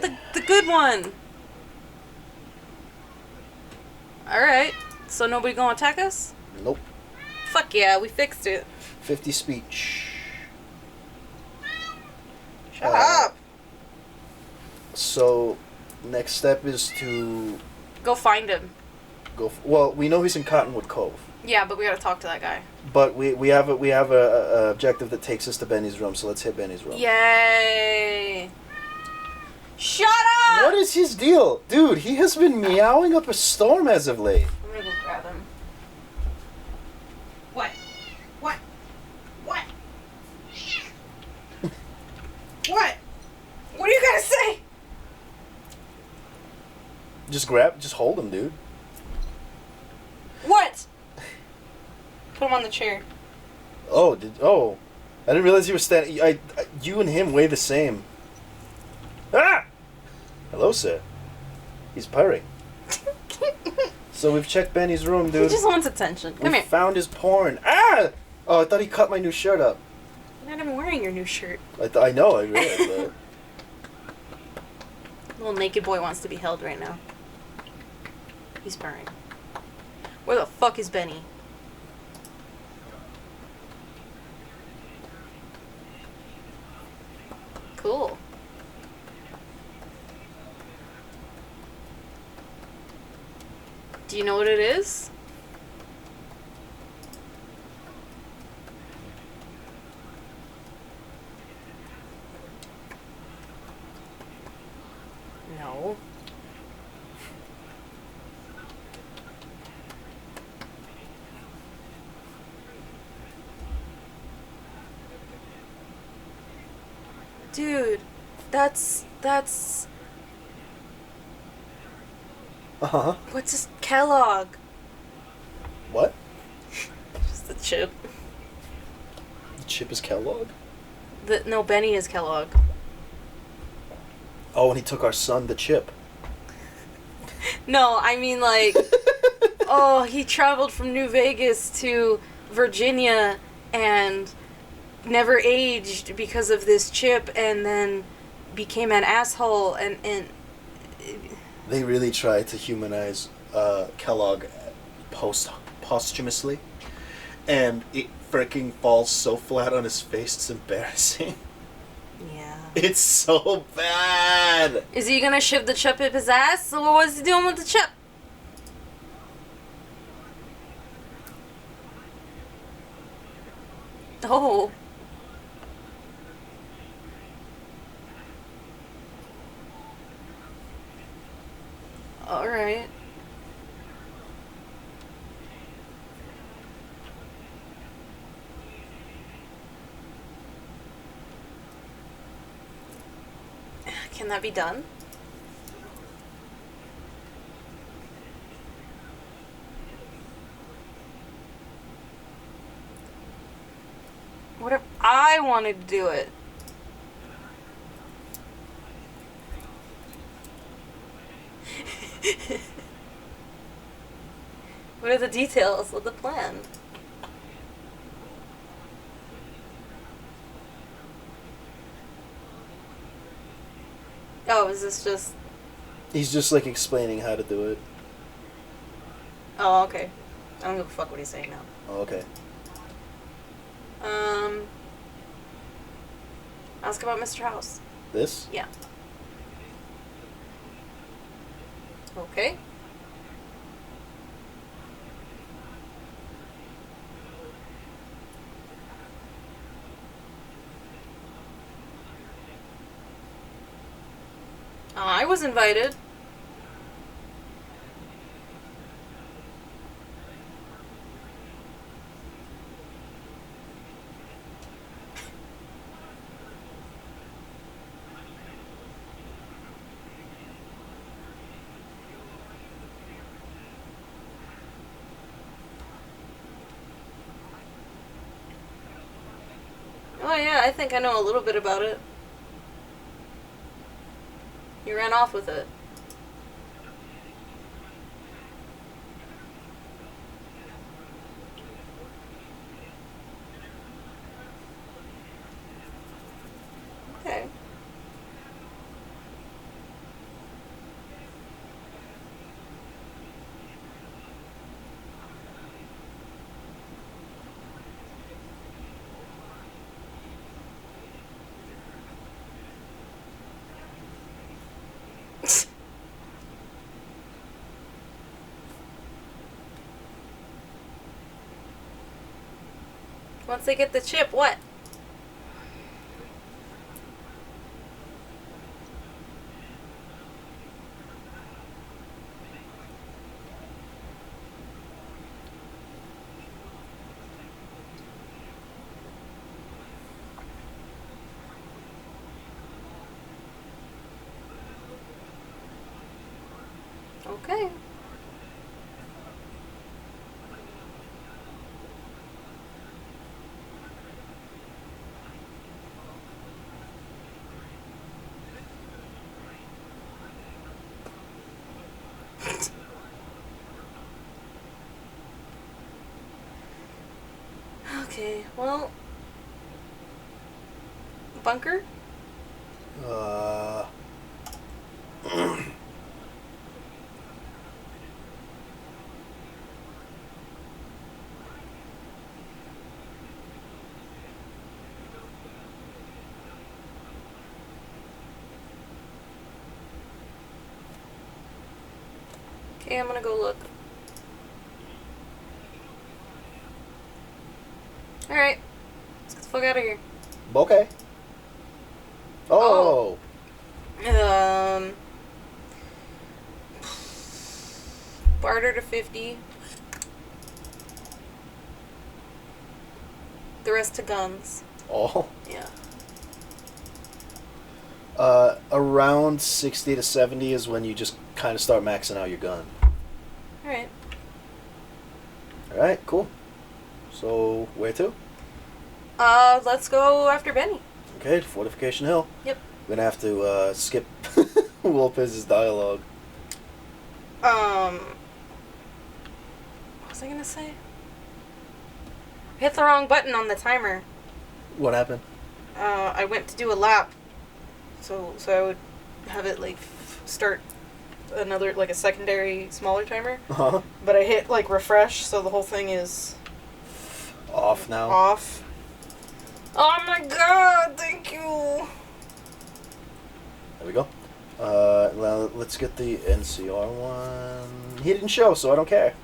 got the good one. Alright. So nobody gonna attack us? Nope. Fuck yeah, we fixed it. 50 speech. Shut up. So, next step is to Go find him. well, we know he's in Cottonwood Cove. Yeah, but we gotta talk to that guy. But we have a objective that takes us to Benny's room, so let's hit Benny's room. Yay! Shut up! What is his deal? Dude, he has been meowing up a storm as of late. I'm gonna go grab him. What? What? What? What? What are you gonna say? Just hold him, dude. What? Put him on the chair. Oh, I didn't realize you were standing. You and him weigh the same. Ah! Hello, sir. He's purring. So we've checked Benny's room, dude. He just wants attention. Come we here. found his porn. Ah! Oh, I thought he cut my new shirt up. You're not even wearing your new shirt. I know, I realized that. Little naked boy wants to be held right now. He's purring. Where the fuck is Benny? Cool. Do you know what it is? No. Dude, that's Uh-huh. what's this? Kellogg. What? Just the chip. The chip is Kellogg? No, Benny is Kellogg. Oh, and he took our son, the chip. No, I mean like, oh, he traveled from New Vegas to Virginia and never aged because of this chip, and then became an asshole, and They really tried to humanize Kellogg posthumously, and it freaking falls so flat on his face, it's embarrassing. yeah. It's so bad! Is he gonna shove the chip up his ass? So what was he doing with the chip? Oh. Alright. Can that be done? What if I wanted to do it? What are the details of the plan? Oh, is this just... He's just like explaining how to do it. Oh, okay. I don't give a fuck what he's saying now. Oh, okay. Ask about Mr. House. This? Yeah. Okay. I was invited. Oh yeah, I think I know a little bit about it. You ran off with it. Okay. Once they get the chip, what? Okay. Okay, well... Bunker? Uh... Okay, I'm gonna go look. Alright. Let's get the fuck out of here. Okay. Oh! Barter to 50. The rest to guns. Oh. Yeah. Around 60 to 70 is when you just kind of start maxing out your gun. Alright. Alright, cool. So, where to? Let's go after Benny. Okay, Fortification Hill. Yep. We're gonna have to, skip Lopez's dialogue. What was I gonna say? I hit the wrong button on the timer. What happened? I went to do a lap. So I would have it, like, start another, like, a secondary smaller timer. Uh-huh. But I hit, like, refresh, so the whole thing is... Off now? Off. Oh my god, thank you! There we go. Now let's get the NCR one. He didn't show, so I don't care.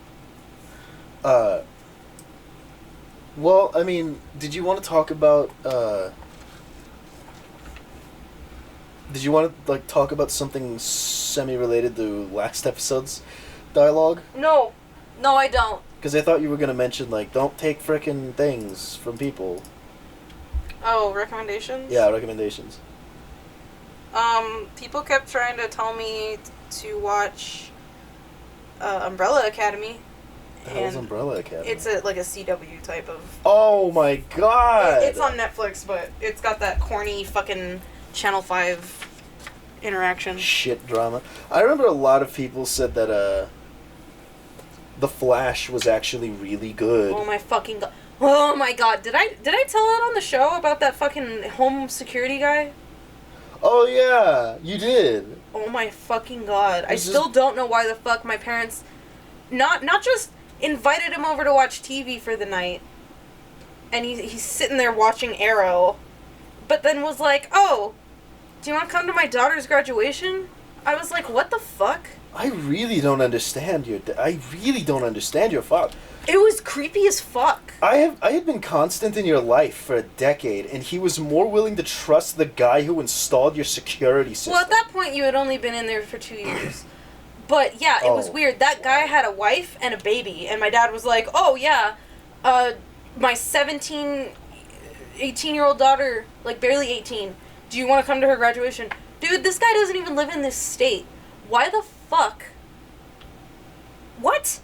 Well, I mean, did you want to talk about, did you want to, like, talk about something semi-related to last episode's dialogue? No. No, I don't. Because I thought you were going to mention, like, don't take frickin' things from people. Oh, recommendations? Yeah, recommendations. People kept trying to tell me to watch Umbrella Academy. The hell's Umbrella Academy? It's like a CW type of... Oh my god! It's on Netflix, but it's got that corny fucking Channel 5 interaction. Shit drama. I remember a lot of people said that, The Flash was actually really good. Oh my fucking god. Oh my god. Did I tell it on the show about that fucking home security guy? Oh yeah, you did. Oh my fucking god. I This is- still don't know why the fuck my parents not just invited him over to watch TV for the night, and he's sitting there watching Arrow, but then was like, oh, do you want to come to my daughter's graduation? I was like, what the fuck? I really don't understand your father. It was creepy as fuck. I had been constant in your life for a decade, and he was more willing to trust the guy who installed your security system. Well, at that point, you had only been in there for 2 years. But yeah, it was Oh. weird. That guy had a wife and a baby, and my dad was like, oh yeah, my 18-year-old daughter, like barely 18, do you want to come to her graduation? Dude, this guy doesn't even live in this state. Why the fuck? What?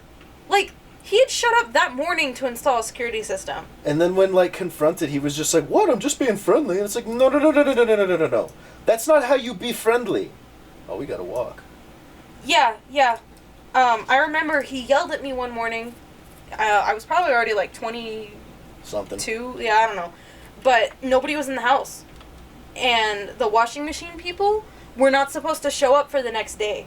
Like, he had showed up that morning to install a security system. And then when, like, confronted, he was just like, what? I'm just being friendly. And it's like, no. That's not how you be friendly. Oh, we gotta walk. Yeah. I remember he yelled at me one morning. I was probably already like 22. Something. Yeah, I don't know. But nobody was in the house. And the washing machine people were not supposed to show up for the next day.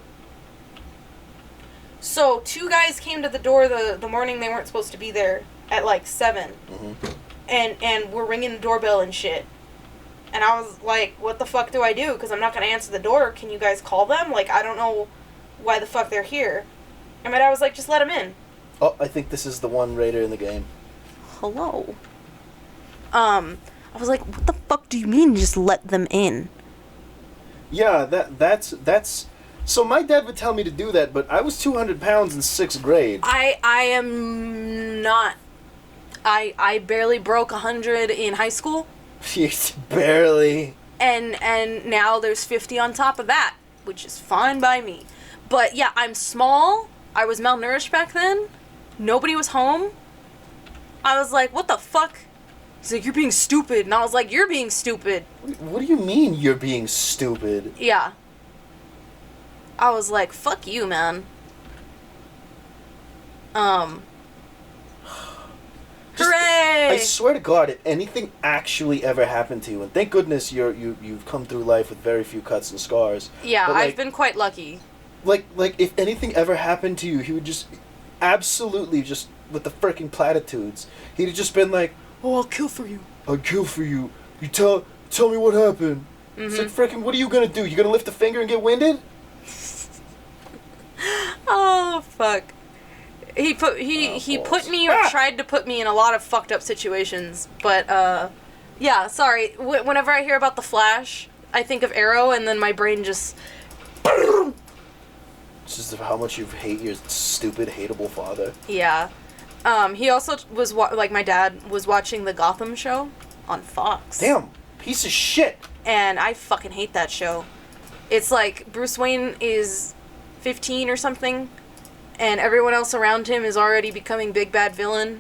So 2 guys came to the door the morning they weren't supposed to be there at like 7. Mm-hmm. And were ringing the doorbell and shit. And I was like, what the fuck do I do? Because I'm not going to answer the door. Can you guys call them? Like, I don't know why the fuck they're here. And my dad was like, just let them in. Oh, I think this is the one raider in the game. Hello. I was like, what the fuck do you mean just let them in? Yeah, that's. So my dad would tell me to do that, but I was 200 pounds in 6th grade. I am not. I barely broke 100 in high school. Barely. And now there's 50 on top of that, which is fine by me. But yeah, I'm small. I was malnourished back then. Nobody was home. I was like, what the fuck? He's like, you're being stupid. And I was like, you're being stupid. What do you mean you're being stupid? Yeah. I was like, fuck you, man. Hooray! I swear to God, if anything actually ever happened to you, and thank goodness you've come through life with very few cuts and scars. Yeah, but, like, I've been quite lucky. Like if anything ever happened to you, he would just absolutely just with the freaking platitudes. He'd have just been like, "Oh, I'll kill for you. I'll kill for you. You tell me what happened." Mm-hmm. It's like, freaking, what are you gonna do? You gonna lift a finger and get winded? Oh fuck. He put me or tried to put me in a lot of fucked up situations, but yeah, sorry. Whenever I hear about the Flash, I think of Arrow, and then my brain just. It's just how much you hate your stupid, hateable father. Yeah. He also was like my dad was watching the Gotham show on Fox. Damn, piece of shit. And I fucking hate that show. It's like Bruce Wayne is 15 or something, and everyone else around him is already becoming big bad villain,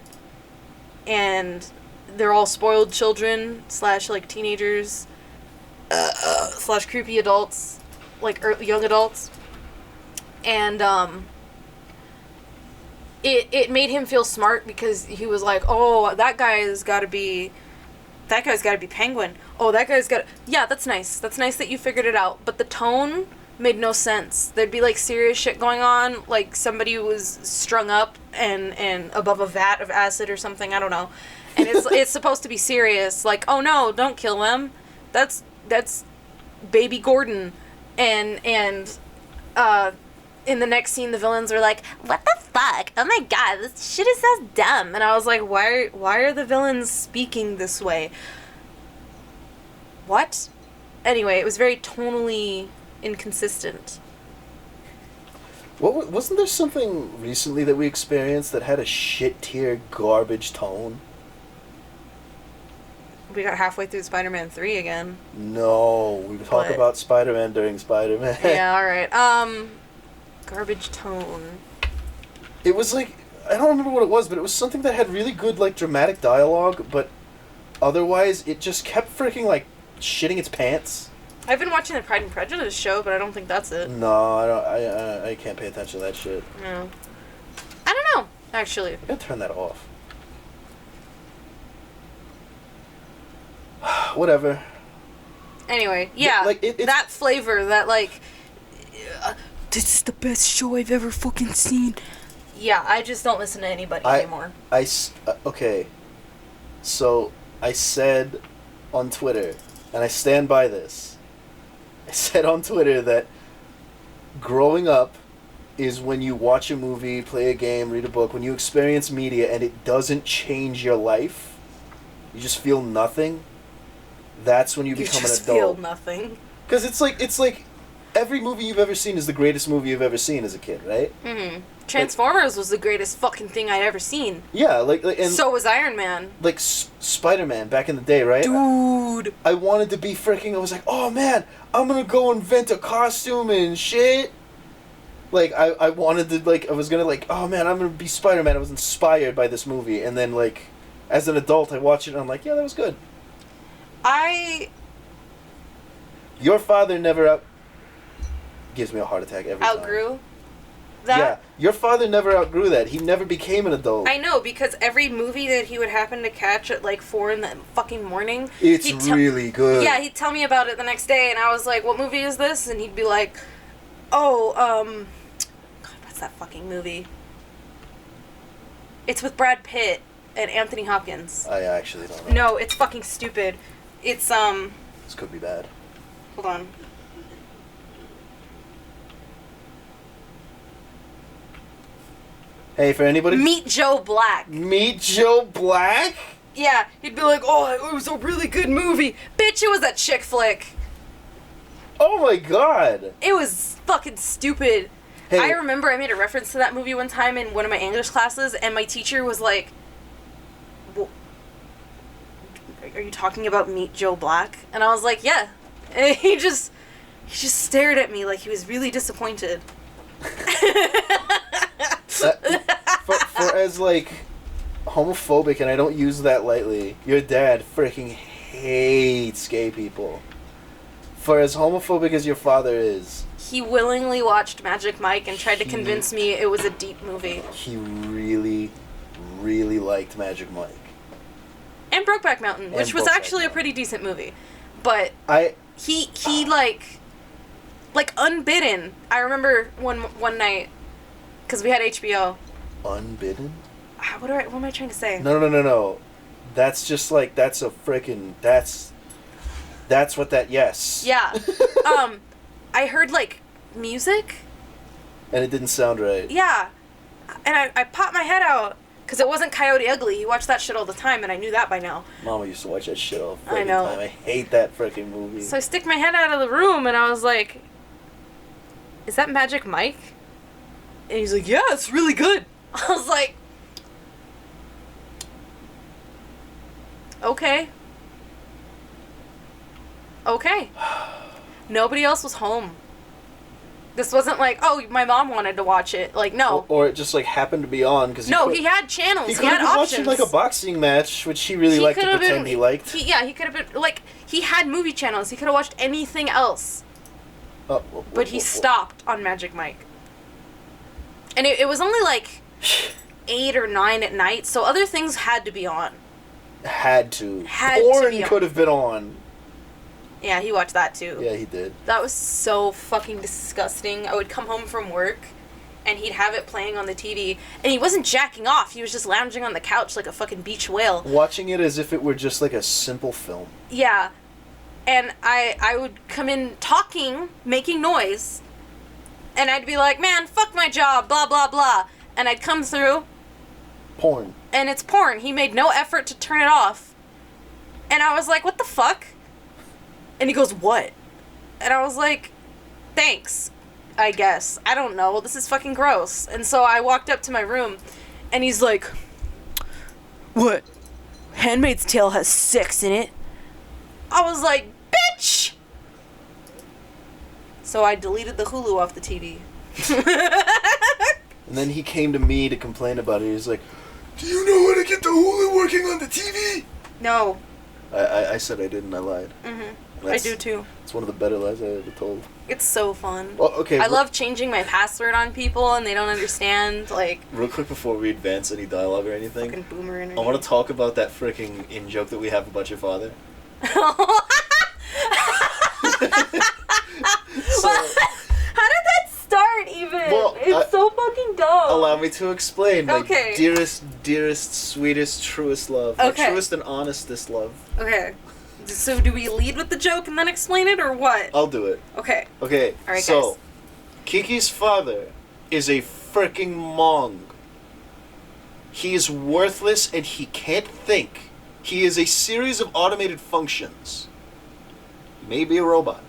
and they're all spoiled children / like teenagers / creepy adults, like young adults, and it made him feel smart because he was like, oh, that guy's got to be Penguin. Oh, that guy's got... Yeah, that's nice. That's nice that you figured it out. But the tone made no sense. There'd be, like, serious shit going on. Like, somebody was strung up and above a vat of acid or something. I don't know. And it's supposed to be serious. Like, oh, no, don't kill them. That's baby Gordon. And in the next scene, the villains are like, what the fuck? Oh, my God, this shit is so dumb. And I was like, why are the villains speaking this way? What? Anyway, it was very tonally inconsistent. Wasn't there something recently that we experienced that had a shit tier garbage tone? We got halfway through Spider-Man 3 again. No, we talk about Spider-Man during Spider-Man. Yeah, alright. Garbage tone. It was like, I don't remember what it was, but it was something that had really good, like, dramatic dialogue, but otherwise it just kept freaking, like, shitting its pants. I've been watching the Pride and Prejudice show, but I don't think that's it. No, I don't. I can't pay attention to that shit. No. I don't know, actually. I gotta turn that off. Whatever. Anyway, yeah, like that flavor, that like, this is the best show I've ever fucking seen. Yeah, I just don't listen to anybody anymore. Okay. So, I said on Twitter, and I stand by this. I said on Twitter that growing up is when you watch a movie, play a game, read a book, when you experience media and it doesn't change your life, you just feel nothing. That's when you become an adult. You just feel nothing. Because it's like every movie you've ever seen is the greatest movie you've ever seen as a kid, right? Mm-hmm. Transformers was the greatest fucking thing I'd ever seen. Yeah, and so was Iron Man. Like Spider-Man back in the day, right? Dude. I wanted to be freaking. I was like, oh man, I'm gonna go invent a costume and shit. Like I wanted to I was gonna oh man, I'm gonna be Spider-Man. I was inspired by this movie, and then as an adult, I watched it and I'm like, yeah, that was good. Your father never gives me a heart attack every time. Outgrew that? Yeah, your father never outgrew that. He never became an adult. I know, because every movie that he would happen to catch at 4 in the fucking morning... It's really good. Yeah, he'd tell me about it the next day, and I was like, what movie is this? And he'd be like, oh, God, what's that fucking movie? It's with Brad Pitt and Anthony Hopkins. I actually don't know. No, it's fucking stupid. It's, This could be bad. Hold on. Hey, for anybody... Meet Joe Black. Meet Joe Black? Yeah, he'd be like, oh, it was a really good movie. Bitch, it was a chick flick. Oh my god! It was fucking stupid. Hey. I remember I made a reference to that movie one time in one of my English classes, and my teacher was like, are you talking about Meet Joe Black? And I was like, yeah. And he just stared at me like he was really disappointed. For as, like, homophobic, and I don't use that lightly, your dad freaking hates gay people. For as homophobic as your father is, He willingly watched Magic Mike and tried to convince me it was a deep movie. he really, really liked Magic Mike. And Brokeback Mountain, which was Brokeback actually a Mountain. pretty decent movie. But I he like unbidden. I remember one night, because we had HBO. unbidden? What am I trying to say? No. That's just like, that's a freaking, that's what that, yes. Yeah. I heard like music. And it didn't sound right. Yeah. And I popped my head out. Because it wasn't Coyote Ugly. He watched that shit all the time, and I knew that by now. Mama used to watch that shit all the I freaking know. time. I hate that freaking movie. So I stick my head out of the room, and I was like, is that Magic Mike? And he's like, yeah, it's really good. I was like, okay. Okay. Nobody else was home. This wasn't like, oh, my mom wanted to watch it. Like, no. Or it just like happened to be on because No, he had channels. He He could had have been options. watching like a boxing match, which he really liked to could've pretend he liked. He could have been, like, he had movie channels. He could have watched anything else. But he stopped on Magic Mike. And it was only like 8 or 9 at night, so other things had to be on. Had to. Had to Porn be on. could have been on. Yeah, he watched that too. Yeah, he did. That was so fucking disgusting. I would come home from work, and he'd have it playing on the TV, and he wasn't jacking off. He was just lounging on the couch like a fucking beach whale. Watching it as if it were just like a simple film. Yeah. And I would come in talking, making noise, and I'd be like, man, fuck my job, blah, blah, blah. And I'd come through, Porn. and it's porn. He made no effort to turn it off. And I was like, what the fuck? And he goes, what? And I was like, thanks, I guess. I don't know. This is fucking gross. And so I walked up to my room, and he's like, what? Handmaid's Tale has sex in it? I was like, bitch! So I deleted the Hulu off the TV. And then he came to me to complain about it. He's like, do you know how to get the Hulu working on the TV? No. I said I didn't. I lied. Mm-hmm. I That's- do too. It's one of the better lies I ever told. It's so fun. Well, okay. I love changing my password on people and they don't understand, like, Real quick before we advance any dialogue or anything, fucking boomer energy. I want to talk about that freaking in-joke that we have about your father. So, How did that start even? Well, it's so fucking dumb. allow me to explain. My Okay. dearest, sweetest, truest love. Okay. My truest and honestest love. Okay. So do we lead with the joke and then explain it, or what? I'll do it. Okay. Okay, Alright, so, guys. Kiki's father is a freaking Mong. He is worthless and he can't think. He is a series of automated functions. He may be a robot.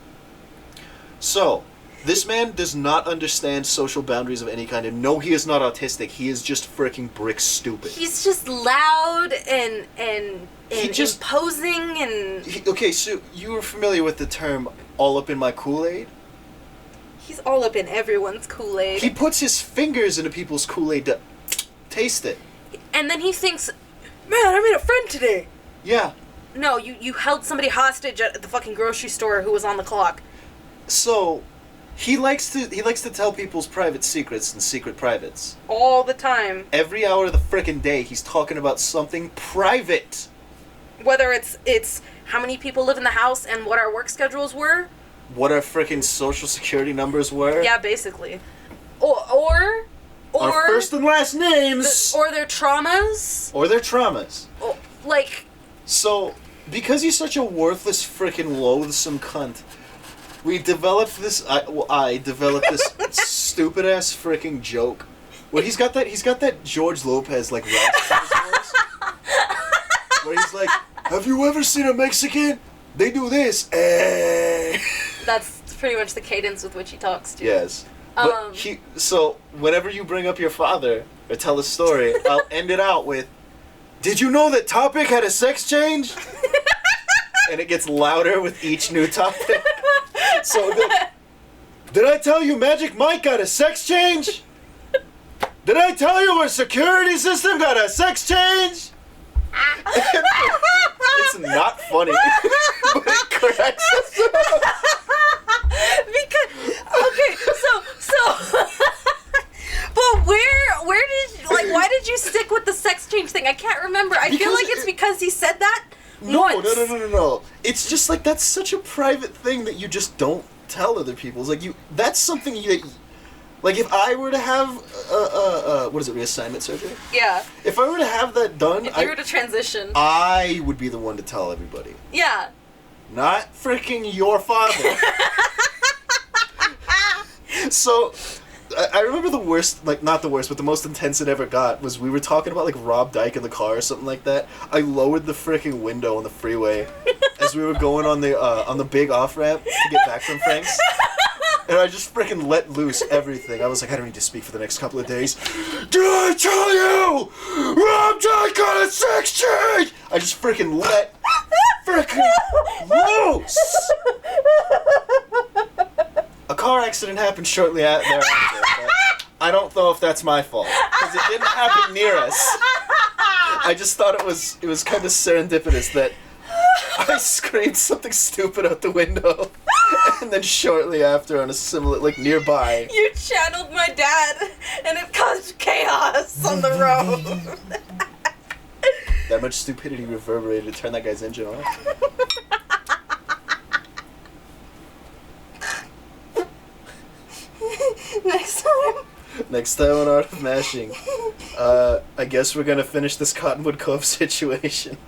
So, this man does not understand social boundaries of any kind, and no, he is not autistic. He is just freaking brick stupid. He's just loud and He just- imposing and Okay, so you were familiar with the term "all up in my Kool-Aid"? he's all up in everyone's Kool-Aid. He puts his fingers into people's Kool-Aid to taste it. And then he thinks, man, I made a friend today. Yeah. No, you held somebody hostage at the fucking grocery store who was on the clock. So, he likes to tell people's private secrets and secret privates. All the time. Every hour of the frickin' day, he's talking about something private. Whether it's how many people live in the house and what our work schedules were. What our frickin' social security numbers were. Yeah, basically. Or Our first and last names. or their traumas. Or their traumas. Or, like, So, because he's such a worthless frickin' loathsome cunt, we developed this. I developed this stupid ass frickin' joke. Where he's got that George Lopez like raspy voice. Where he's like, have you ever seen a Mexican? They do this. That's pretty much the cadence with which he talks too. Yes. But so whenever you bring up your father or tell a story, I'll end it out with, did you know that Topic had a sex change? And it gets louder with each new topic. So did I tell you Magic Mike got a sex change? Did I tell you our security system got a sex change? It's not funny, but it cracks us up. Because but where did why did you stick with the sex change thing? I can't remember. I feel like it's because he said that once. No. It's just like that's such a private thing that you just don't tell other people. It's like that's something that, like, if I were to have what is it, reassignment surgery? Yeah. If I were to have that done, if you were to transition, I would be the one to tell everybody. Yeah. Not freaking your father. So, I remember the worst, like, not the worst, but the most intense it ever got was we were talking about, like, Rob Dyke in the car or something like that. I lowered the freaking window on the freeway as we were going on the big off-ramp to get back from Frank's. And I just freaking let loose everything. I was like, I don't need to speak for the next couple of days. Did I tell you? Rob Dyke got a sex change! I just freaking let loose! A car accident happened shortly thereafter, but I don't know if that's my fault, because it didn't happen near us. I just thought it was kind of serendipitous that I screamed something stupid out the window, and then shortly after, on a similar, like, nearby, you channeled my dad, and it caused chaos on the road. that much stupidity reverberated to turn that guy's engine off. Next time on Art of Mashing, I guess we're gonna finish this Cottonwood Cove situation.